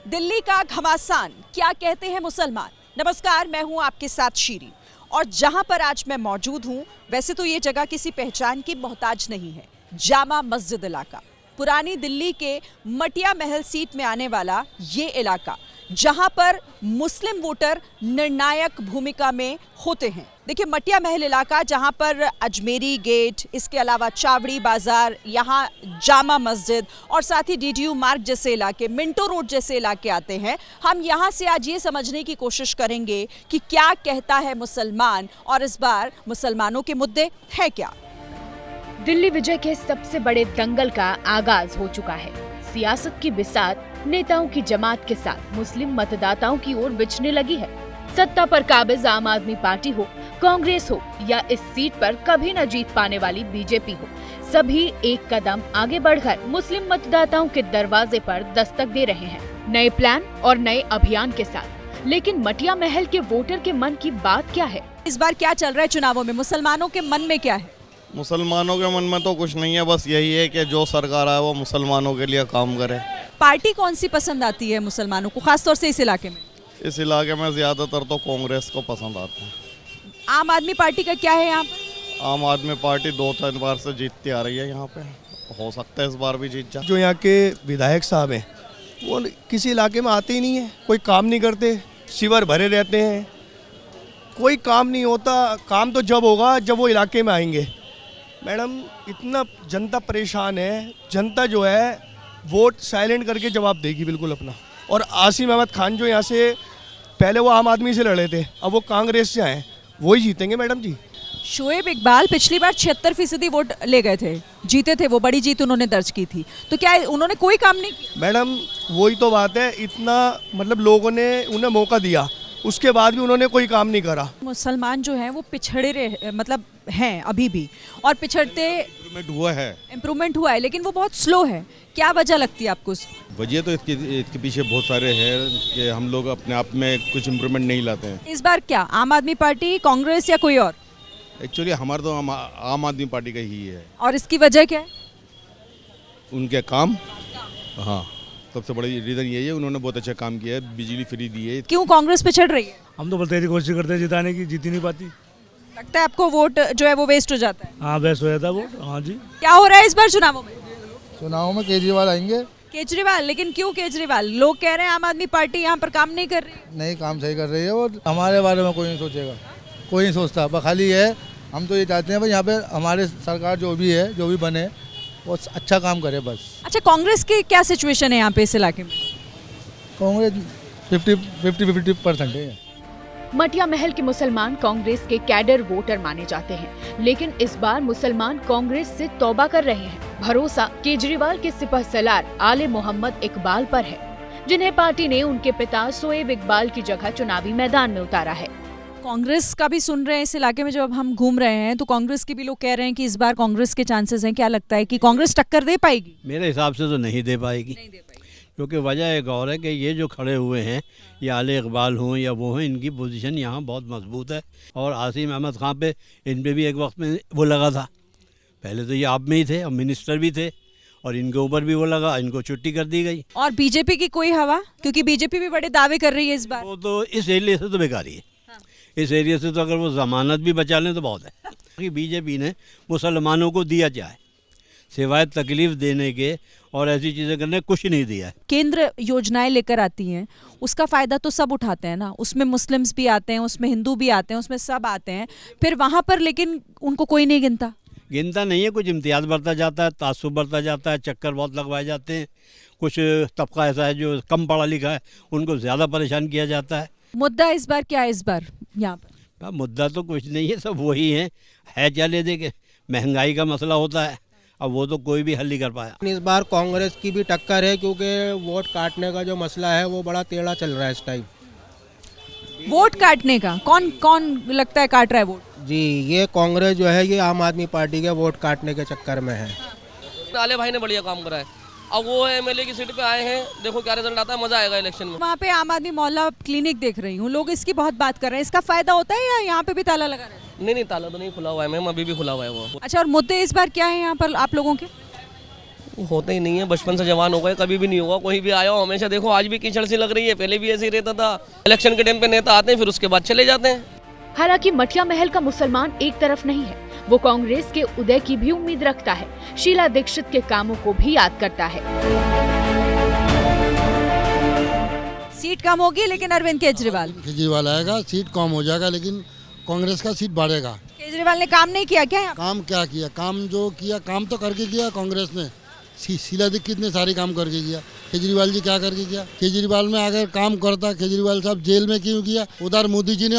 दिल्ली का घमासान, क्या कहते हैं मुसलमान। नमस्कार, मैं हूं आपके साथ शीरी। और जहां पर आज मैं मौजूद हूं, वैसे तो ये जगह किसी पहचान की मोहताज नहीं है। जामा मस्जिद इलाका, पुरानी दिल्ली के मटिया महल सीट में आने वाला ये इलाका, जहां पर मुस्लिम वोटर निर्णायक भूमिका में होते हैं। देखिए, मटिया महल इलाका जहां पर अजमेरी गेट, इसके अलावा चावड़ी बाजार, यहाँ जामा मस्जिद और साथ ही डीडीयू मार्ग जैसे इलाके, मिंटो रोड जैसे इलाके आते हैं। हम यहाँ से आज ये समझने की कोशिश करेंगे कि क्या कहता है मुसलमान और इस बार मुसलमानों के मुद्दे हैं क्या। दिल्ली विजय के सबसे बड़े दंगल का आगाज हो चुका है। सियासत की बिसात नेताओं की जमात के साथ मुस्लिम मतदाताओं की ओर बिछने लगी है। सत्ता पर काबिज आम आदमी पार्टी हो, कांग्रेस हो या इस सीट पर कभी न जीत पाने वाली बीजेपी हो, सभी एक कदम आगे बढ़कर मुस्लिम मतदाताओं के दरवाजे पर दस्तक दे रहे हैं, नए प्लान और नए अभियान के साथ। लेकिन मटिया महल के वोटर के मन की बात क्या है? इस बार क्या चल रहा है चुनावों में, मुसलमानों के मन में क्या है? मुसलमानों के मन में तो कुछ नहीं है, बस यही है कि जो सरकार आए वो मुसलमानों के लिए काम करे। पार्टी कौन सी पसंद आती है मुसलमानों को, खासतौर से इस इलाके में? इस इलाके में ज़्यादातर तो कांग्रेस को पसंद आता है। आम आदमी पार्टी का क्या है यहाँ पर? आम आदमी पार्टी 2-3 बार से जीतती आ रही है यहाँ पे, हो सकता है इस बार भी जीत जाए। जो यहाँ के विधायक साहब हैं वो किसी इलाके में आते ही नहीं है, कोई काम नहीं करते, शिविर भरे रहते हैं, कोई काम नहीं होता। काम तो जब होगा जब वो इलाके में आएंगे। मैडम, इतना जनता परेशान है, जनता जो है वोट साइलेंट करके जवाब देगी बिल्कुल अपना। और आसिम अहमद खान जो यहाँ से पहले वो आम आदमी से लड़े थे, अब वो कांग्रेस से आए, वही जीतेंगे मैडम जी। शोएब इकबाल पिछली बार 76% वोट ले गए थे, जीते थे, वो बड़ी जीत उन्होंने दर्ज की थी। तो क्या उन्होंने कोई काम नहीं किया? मैडम, वही तो बात है, इतना मतलब लोगों ने उन्हें मौका दिया, उसके बाद भी उन्होंने कोई काम नहीं करा। मुसलमान जो हैं वो पिछड़े रहे, मतलब हैं अभी भी, और पिछड़ते इम्प्रूवमेंट हुआ है लेकिन वो बहुत स्लो है। क्या वजह लगती है आपको? वजह तो इसके पीछे बहुत सारे हैं कि हम लोग अपने आप में कुछ इम्प्रूवमेंट नहीं लाते हैं। इस बार क्या आम आदमी पार्टी, कांग्रेस या कोई और? एक्चुअली हमारा तो आम आदमी पार्टी का ही है। और इसकी वजह क्या है? उनके काम, हाँ, सबसे बड़ी रीज़न यही है, उन्होंने बहुत अच्छा काम किया है, बिजली फ्री दी है। क्यों कांग्रेस पिछड़ रही है? हम तो बतेरी कोशिश करते हैं जिताने की, जीत ही नहीं पाती। लगता है आपको वोट जो है वो वेस्ट हो जाता है? हाँ, वेस्ट हो जाता है वो। हाँ जी। क्या हो रहा है इस बार चुनावों में? चुनाव में केजरीवाल आएंगे। केजरीवाल? लेकिन क्यों केजरीवाल? लोग कह रहे हैं आम आदमी पार्टी यहाँ पर काम नहीं कर रही। नहीं, काम सही कर रही है और हमारे बारे में कोई नहीं सोचेगा, कोई नहीं सोचता। बस खाली है, हम तो ये चाहते हैं भाई यहाँ पे हमारे सरकार जो भी है, जो भी बने, वो अच्छा काम करे बस। अच्छा, कांग्रेस की क्या सिचुएशन है यहाँ पे इस इलाके में? कांग्रेस 50-50% है। मटिया महल के मुसलमान कांग्रेस के कैडर वोटर माने जाते हैं, लेकिन इस बार मुसलमान कांग्रेस से तौबा कर रहे हैं। भरोसा केजरीवाल के सिपहसालार आले मोहम्मद इकबाल पर है, जिन्हें पार्टी ने उनके पिता शोएब इकबाल की जगह चुनावी मैदान में उतारा है। कांग्रेस का भी सुन रहे हैं इस इलाके में, जब हम घूम रहे हैं तो कांग्रेस के भी लोग कह रहे हैं कि इस बार कांग्रेस के चांसेस हैं। क्या लगता है कि कांग्रेस टक्कर दे पाएगी? मेरे हिसाब से तो नहीं दे पाएगी, क्योंकि वजह एक और है कि ये जो खड़े हुए हैं, ये आले इकबाल हों या वो हों, इनकी पोजीशन यहाँ बहुत मजबूत है। और आसिम अहमद खान पे, इन पे भी एक वक्त में वो लगा था, पहले तो ये आप में ही थे और मिनिस्टर भी थे, और इनके ऊपर भी वो लगा, इनको छुट्टी कर दी गई। और बीजेपी की कोई हवा? क्योंकि बीजेपी भी बड़े दावे कर रही है इस बार। वो तो इस एरिया से तो बेकार ही है। इस एरिया से तो अगर वो जमानत भी बचा लें तो बहुत है। कि बीजेपी ने मुसलमानों को दिया जाए, सिवाय तकलीफ देने के और ऐसी चीज़ें करने कुछ नहीं दिया है। केंद्र योजनाएं लेकर आती हैं, उसका फ़ायदा तो सब उठाते हैं ना। उसमें मुस्लिम्स भी आते हैं, उसमें हिंदू भी आते हैं, उसमें सब आते हैं, फिर वहाँ पर लेकिन उनको कोई नहीं गिनता नहीं है। कुछ इम्तियाज़ बढ़ता जाता है, तासुब बढ़ता जाता है, चक्कर बहुत लगवाए जाते हैं। कुछ तबका ऐसा है जो कम पढ़ा लिखा है, उनको ज़्यादा परेशान किया जाता है। मुद्दा इस बार क्या है? इस बार यहाँ पर मुद्दा तो कुछ नहीं है, सब वही है क्या ले देंगे। महंगाई का मसला होता है, अब वो तो कोई भी हल नहीं कर पाया। इस बार कांग्रेस की भी टक्कर है, क्योंकि वोट काटने का जो मसला है वो बड़ा टेढ़ा चल रहा है इस टाइम। वोट काटने का कौन लगता है काट रहा है वोट? जी, ये कांग्रेस जो है ये आम आदमी पार्टी के वोट काटने के चक्कर में है। आले भाई ने बढ़िया काम करा है, अब वो एमएलए की सीट पे आए हैं, देखो क्या रिजल्ट आता है, मजा आएगा इलेक्शन में। वहाँ पे आम आदमी मोहल्ला क्लिनिक देख रही हूँ, लोग इसकी बहुत बात कर रहे हैं। इसका फायदा होता है या यहाँ पे भी ताला लगा रहे हैं? नहीं, ताला तो नहीं खुला हुआ है मैम, अभी भी खुला हुआ है वो। अच्छा, और मुद्दे इस बार क्या है यहाँ पर आप लोगों के? वो होते ही नहीं है, बचपन से जवान हो गए, कभी भी नहीं होगा। कोई भी आया हो हमेशा देखो आज भी कीचड़ सी लग रही है, पहले भी ऐसे ही रहता था। इलेक्शन के टाइम पे नेता आते हैं फिर उसके बाद चले जाते हैं। हालांकि मटिया महल का मुसलमान एक तरफ नहीं है, वो कांग्रेस के उदय की भी उम्मीद रखता है, शीला दीक्षित के कामों को भी याद करता है। सीट कम होगी लेकिन अरविंद केजरीवाल आएगा, सीट कम हो जाएगा लेकिन कांग्रेस का सीट बढ़ेगा। केजरीवाल ने काम नहीं किया क्या यहाँ? काम क्या किया? काम जो किया काम तो करके किया कांग्रेस ने। शीला दीक्षित ने सारे काम करके किया। केजरीवाल जी क्या करके किया? केजरीवाल में अगर काम करता, केजरीवाल साहब जेल में क्यों किया? उधर मोदी जी ने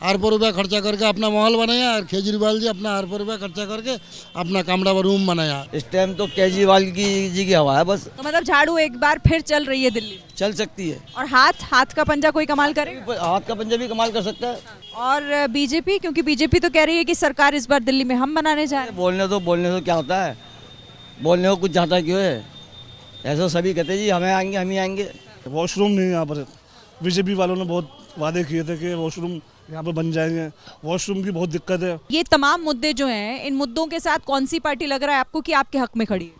अरबों रुपया खर्चा करके अपना महल बनाया और केजरीवाल जी अपना अरबों रुपया खर्चा करके अपना कमरा रूम बनाया। इस टाइम तो केजरीवाल जी की हवा है बस। तो मतलब झाड़ू एक बार फिर चल रही है दिल्ली? चल सकती है। और हाथ का पंजा कोई कमाल करेगा? हाथ का पंजा भी कमाल कर सकता है। और बीजेपी, क्योंकि बीजेपी तो कह रही है कि सरकार इस बार दिल्ली में हम बनाने जा रहे हैं। बोलने तो क्या होता है, बोलने को कुछ जाता क्यों है? ऐसा सभी कहते जी हमें आएंगे, हम ही आएंगे। वॉशरूम नहीं यहाँ पर, बीजेपी वालों ने बहुत वादे किए थे कि वॉशरूम यहाँ पर बन जाएंगे, वॉशरूम की बहुत दिक्कत है। ये तमाम मुद्दे जो हैं, इन मुद्दों के साथ कौन सी पार्टी लग रहा है आपको कि आपके हक में खड़ी है?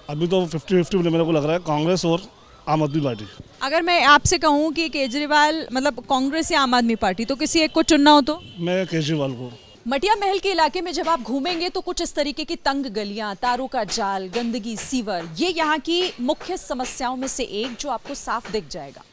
अभी तो 50-50 मेरे को लग रहा है, कांग्रेस और आम आदमी पार्टी। अगर मैं आपसे कहूँ कि केजरीवाल मतलब कांग्रेस या आम आदमी पार्टी, तो किसी एक को चुनना हो तो? मैं केजरीवाल को। मटिया महल के इलाके में जब आप घूमेंगे तो कुछ इस तरीके की तंग गलियां, तारों का जाल, गंदगी, सीवर, ये यहाँ की मुख्य समस्याओं में से एक जो आपको साफ दिख जाएगा।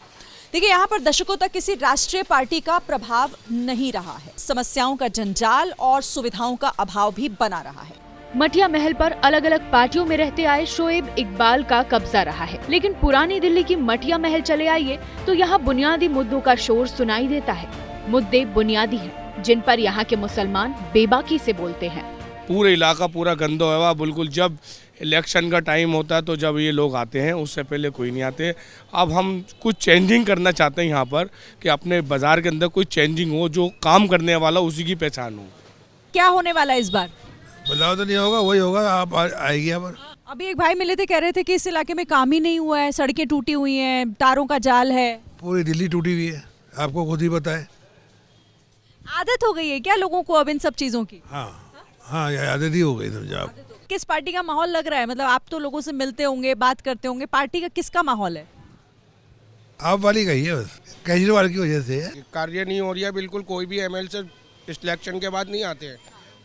देखिए, यहाँ पर दशकों तक किसी राष्ट्रीय पार्टी का प्रभाव नहीं रहा है। समस्याओं का जंजाल और सुविधाओं का अभाव भी बना रहा है। मटिया महल पर अलग अलग पार्टियों में रहते आए शोएब इकबाल का कब्जा रहा है, लेकिन पुरानी दिल्ली की मटिया महल चले आइए तो यहाँ बुनियादी मुद्दों का शोर सुनाई देता है। मुद्दे बुनियादी हैं, जिन पर यहाँ के मुसलमान बेबाकी से बोलते हैं। पूरे इलाका पूरा गंदा हुआ, बिल्कुल। जब इलेक्शन का टाइम होता है तो जब ये लोग आते हैं, उससे पहले कोई नहीं आते। अब हम कुछ चेंजिंग करना चाहते हैं यहाँ पर कि अपने बाजार के अंदर कोई चेंजिंग हो, जो काम करने वाला उसी की पहचान हो। क्या होने वाला है इस बार? बदलाव तो नहीं होगा, वही होगा। आप आएगी यहाँ पर। अभी एक भाई मिले थे, कह रहे थे कि इस इलाके में काम ही नहीं हुआ है, सड़कें टूटी हुई हैं, तारों का जाल है। पूरी दिल्ली टूटी हुई है, आपको खुद ही पता है। आदत हो गई है क्या लोगों को अब इन सब चीजों की? हाँ, ये आदत ही हो गई समझा आप। किस पार्टी का माहौल लग रहा है? मतलब आप तो लोगों से मिलते होंगे, बात करते होंगे, पार्टी का किसका माहौल है? आप वाली कही है, बस केजरीवाल की वजह से। कार्य नहीं हो रही है बिल्कुल। कोई भी एमएल से इलेक्शन के बाद नहीं आते हैं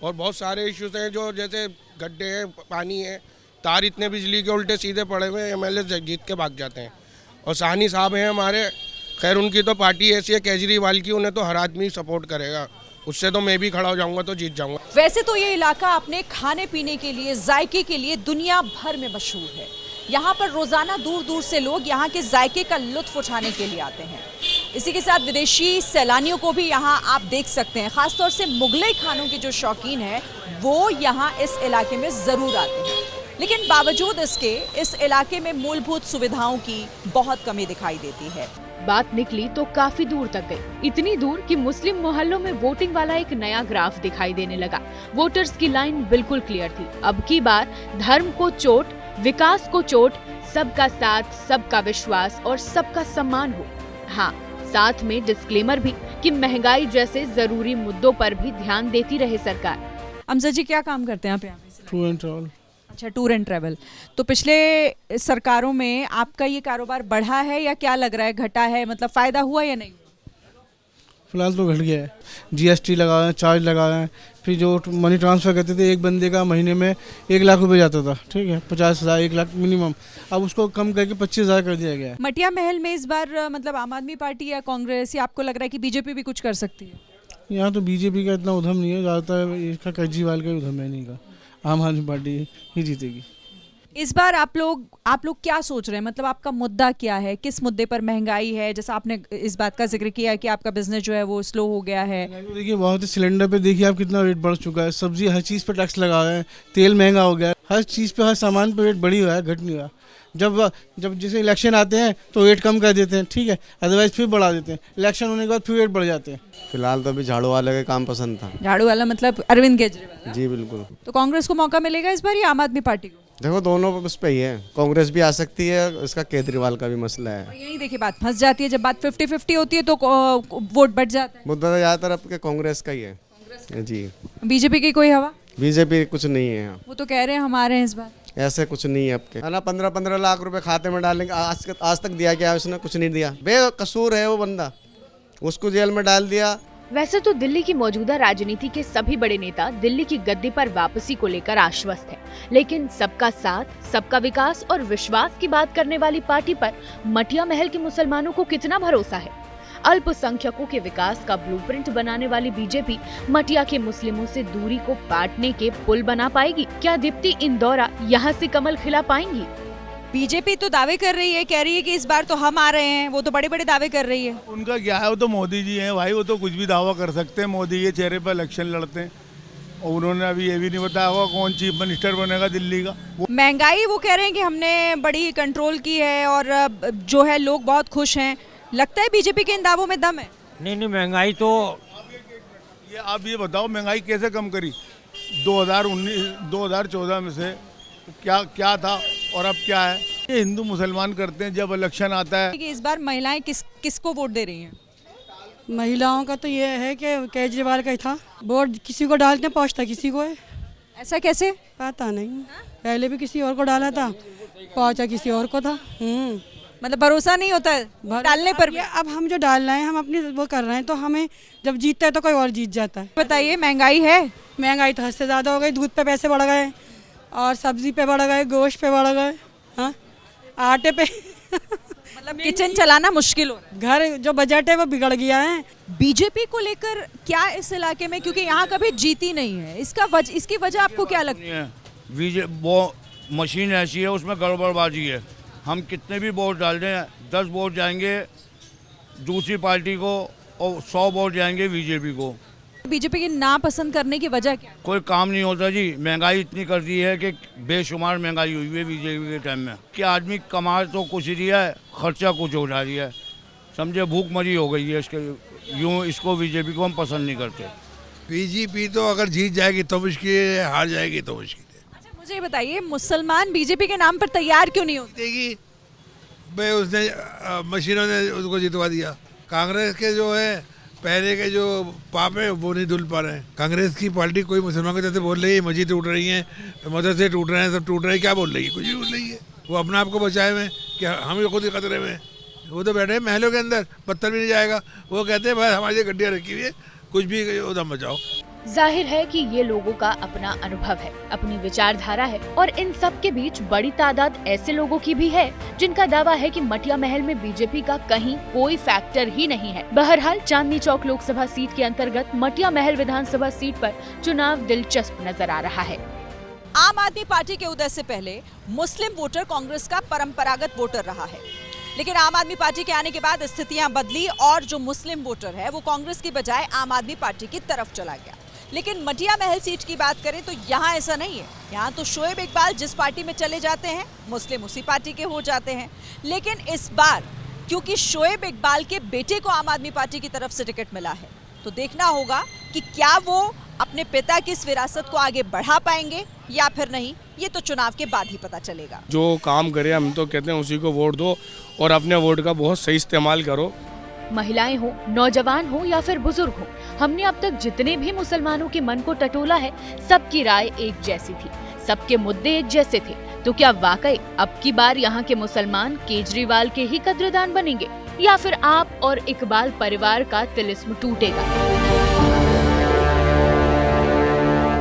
और बहुत सारे इश्यूज हैं, जो जैसे गड्ढे हैं, पानी है, तार इतने बिजली के उल्टे सीधे पड़े हुए हैं, एमएलए जीत के भाग जाते हैं। और साहनी साहब हैं हमारे, खैर उनकी तो पार्टी ऐसी है केजरीवाल की, उन्हें तो हर आदमी सपोर्ट करेगा, उससे तो मैं भी खड़ा हो जाऊंगा तो जीत जाऊंगा। वैसे तो ये इलाका अपने खाने पीने के लिए, जायके के लिए दुनिया भर में मशहूर है। यहाँ पर रोजाना दूर दूर से लोग यहाँ के जायके का लुत्फ उठाने के लिए आते हैं। इसी के साथ विदेशी सैलानियों को भी यहाँ आप देख सकते हैं। खासतौर से मुगलई खानों के जो शौकीन हैं वो यहाँ इस इलाके में जरूर आते हैं। लेकिन बावजूद इसके इस इलाके में मूलभूत सुविधाओं की बहुत कमी दिखाई देती है। बात निकली तो काफी दूर तक गई, इतनी दूर कि मुस्लिम मोहल्लों में वोटिंग वाला एक नया ग्राफ दिखाई देने लगा। वोटर्स की लाइन बिल्कुल क्लियर थी। अब की बार धर्म को चोट, विकास को चोट, सबका साथ, सबका विश्वास और सबका सम्मान हो। हाँ, साथ में डिस्क्लेमर भी कि महंगाई जैसे जरूरी मुद्दों पर भी ध्यान देती रहे सरकार। अमजद जी क्या काम करते हैं आप यहाँ पे? Tour and travel. अच्छा, टूर एंड ट्रैवल। तो पिछले सरकारों में आपका ये कारोबार बढ़ा है या क्या लग रहा है, घटा है? मतलब फायदा हुआ या नहीं? फिलहाल तो घट गया है। जीएसटी लगा है, चार्ज लगा है, फिर जो मनी ट्रांसफ़र करते थे एक बंदे का महीने में 1 लाख रुपए जाता था, ठीक है, 50,000 1 लाख मिनिमम, अब उसको कम करके 25,000 कर दिया गया है। मटिया महल में इस बार मतलब आम आदमी पार्टी या कांग्रेस, या आपको लग रहा है कि बीजेपी भी कुछ कर सकती है? यहाँ तो बीजेपी का इतना उधम नहीं है, ज़्यादातर इसका केजरीवाल का ही उधम है, नहीं का आम आदमी पार्टी ही जीतेगी। इस बार आप लोग क्या सोच रहे हैं? मतलब आपका मुद्दा क्या है? किस मुद्दे पर? महंगाई है, जैसा आपने इस बात का जिक्र किया कि आपका बिजनेस जो है वो स्लो हो गया है। देखिए, बहुत ही सिलेंडर पे देखिए आप कितना रेट बढ़ चुका है, सब्जी हर चीज़ पे टैक्स लगा है, तेल महंगा हो गया है, हर चीज़ पे, हर सामान पे रेट बढ़ी हुआ है, घट नहीं हुआ। जब जैसे इलेक्शन आते हैं तो रेट कम कर देते हैं, ठीक है, अदरवाइज फिर बढ़ा देते हैं, इलेक्शन होने के बाद फिर रेट बढ़ जाते हैं। फिलहाल तो अभी झाड़ू वाले का काम पसंद था। झाड़ू वाला मतलब अरविंद केजरीवाल? जी बिल्कुल। तो कांग्रेस को मौका मिलेगा इस बार या आम आदमी पार्टी को? देखो, दोनों उस पे ही है, कांग्रेस भी आ सकती है, इसका केजरीवाल का भी मसला है। यही देखिए, बात फंस जाती है। जब बात 50-50 होती है तो वोट बढ़ जाता है। मुद्दा तो ज़्यादातर आपके कांग्रेस का ही है। जी। बीजेपी की कोई हवा? बीजेपी कुछ नहीं है यहाँ। वो तो कह रहे हैं हमारे हैं इस बार। ऐसे कुछ नहीं है आपके, है ना। 15-15 लाख रुपए खाते में डालने आज तक दिया क्या है उसने? कुछ नहीं दिया। बेकसूर है वो बंदा, उसको जेल में डाल दिया। वैसे तो दिल्ली की मौजूदा राजनीति के सभी बड़े नेता दिल्ली की गद्दी पर वापसी को लेकर आश्वस्त हैं, लेकिन सबका साथ, सबका विकास और विश्वास की बात करने वाली पार्टी पर मटिया महल के मुसलमानों को कितना भरोसा है? अल्पसंख्यकों के विकास का ब्लूप्रिंट बनाने वाली बीजेपी मटिया के मुस्लिमों से दूरी को पाटने के पुल बना पाएगी? क्या दीप्ति इंदौरा यहाँ से कमल खिला पाएंगी? बीजेपी तो दावे कर रही है, कह रही है कि इस बार तो हम आ रहे हैं, वो तो बड़े बड़े दावे कर रही है। उनका क्या है, वो तो मोदी जी हैं भाई, वो तो कुछ भी दावा कर सकते हैं। मोदी के चेहरे पर इलेक्शन लड़ते हैं और उन्होंने अभी ये भी नहीं बताया होगा कौन चीफ मिनिस्टर बनेगा दिल्ली का। महंगाई वो कह रहे हैं कि हमने बड़ी कंट्रोल की है और जो है लोग बहुत खुश हैं। लगता है बीजेपी के इन दावों में दम है? नहीं, महंगाई तो ये आप ये बताओ महंगाई कैसे कम करी? 2014 में से क्या था और अब क्या है? ये हिंदू मुसलमान करते हैं जब इलेक्शन आता है। कि इस बार महिलाएं किसको वोट दे रही हैं? महिलाओं का तो ये है कि केजरीवाल का ही था, वोट किसी को डालते पहुँचता किसी को है। ऐसा कैसे? पता नहीं, पहले भी किसी और को डाला था, पहुँचा किसी और को था। मतलब भरोसा नहीं होता है डालने पर? अब हम जो डाल रहे हैं हम अपनी वो कर रहे हैं, तो हमें जब जीतता है तो कोई और जीत जाता है। बताइए, महंगाई है? महंगाई तो हद से ज़्यादा हो गई। दूध पे पैसे बढ़ गए और सब्जी पे बढ़ गए, गोश्त पे बढ़ गए, हाँ, आटे पे मतलब किचन चलाना मुश्किल हो रहा है। घर जो बजट है वो बिगड़ गया है। बीजेपी को लेकर क्या इस इलाके में, क्योंकि यहाँ कभी जीती नहीं है, इसकी वजह आपको क्या लगती है? वो मशीन ऐसी है, उसमें गड़बड़बाजी है। हम कितने भी वोट डाल दें, 10 वोट जाएंगे दूसरी पार्टी को और 100 वोट जाएंगे बीजेपी को। बीजेपी की नापसंद करने की वजह क्या? कोई काम नहीं होता जी। महंगाई इतनी कर दी है कि बेशुमार महंगाई हुई है बीजेपी के टाइम में कि आदमी कमा तो कुछ ही दिया है, खर्चा कुछ हो जा रहा है, समझे। भूखमरी हो गई है इसके, यूँ इसको बीजेपी को हम पसंद नहीं करते। बीजेपी तो अगर जीत जाएगी तो मुश्किल है, हार जाएगी तो मुश्किल है। अच्छा, मुझे बताइए, मुसलमान बीजेपी के नाम पर तैयार क्यों नहीं होते? भाई उसने मशीनों ने उसको जितवा दिया। कांग्रेस के जो है पहले के जो पाप है वो नहीं धुल पा रहे हैं। कांग्रेस की पार्टी कोई मुसलमान के जैसे बोल रही है मस्जिद टूट रही है, मदरसे टूट रहे हैं, सब टूट रहे हैं, क्या बोल रही है? कुछ भी बोल रही है। वो अपने आप को बचाए हुए कि हम खुद ही खतरे में। वो तो बैठे हैं महलों के अंदर, पत्थर भी नहीं जाएगा। वो कहते हैं भाई हमारी गड्डियाँ रखी हुई है, कुछ भी उधम बचाओ। जाहिर है कि ये लोगों का अपना अनुभव है, अपनी विचारधारा है और इन सब के बीच बड़ी तादाद ऐसे लोगों की भी है जिनका दावा है कि मटिया महल में बीजेपी का कहीं कोई फैक्टर ही नहीं है। बहरहाल चांदनी चौक लोकसभा सीट के अंतर्गत मटिया महल विधानसभा सीट पर चुनाव दिलचस्प नजर आ रहा है। आम आदमी पार्टी के उदय से पहले मुस्लिम वोटर कांग्रेस का परंपरागत वोटर रहा है, लेकिन आम आदमी पार्टी के आने के बाद स्थितियां बदली और जो मुस्लिम वोटर है वो कांग्रेस की बजाय आम आदमी पार्टी की तरफ चला गया। लेकिन मटिया महल सीट की बात करें तो यहाँ ऐसा नहीं है। यहाँ तो शोएब इकबाल जिस पार्टी में चले जाते हैं मुस्लिम उसी पार्टी के हो जाते हैं। लेकिन इस बार क्योंकि शोएब इकबाल के बेटे को आम आदमी पार्टी की तरफ से टिकट मिला है, तो देखना होगा कि क्या वो अपने पिता की इस विरासत को आगे बढ़ा पाएंगे या फिर नहीं। ये तो चुनाव के बाद ही पता चलेगा। जो काम करे हम तो कहते हैं उसी को वोट दो और अपने वोट का बहुत सही इस्तेमाल करो। महिलाएं हो, नौजवान हो या फिर बुजुर्ग हो, हमने अब तक जितने भी मुसलमानों के मन को टटोला है, सबकी राय एक जैसी थी, सबके मुद्दे एक जैसे थे। तो क्या वाकई अब की बार यहाँ के मुसलमान केजरीवाल के ही कद्रदान बनेंगे या फिर आप और इकबाल परिवार का तिलिस्म टूटेगा?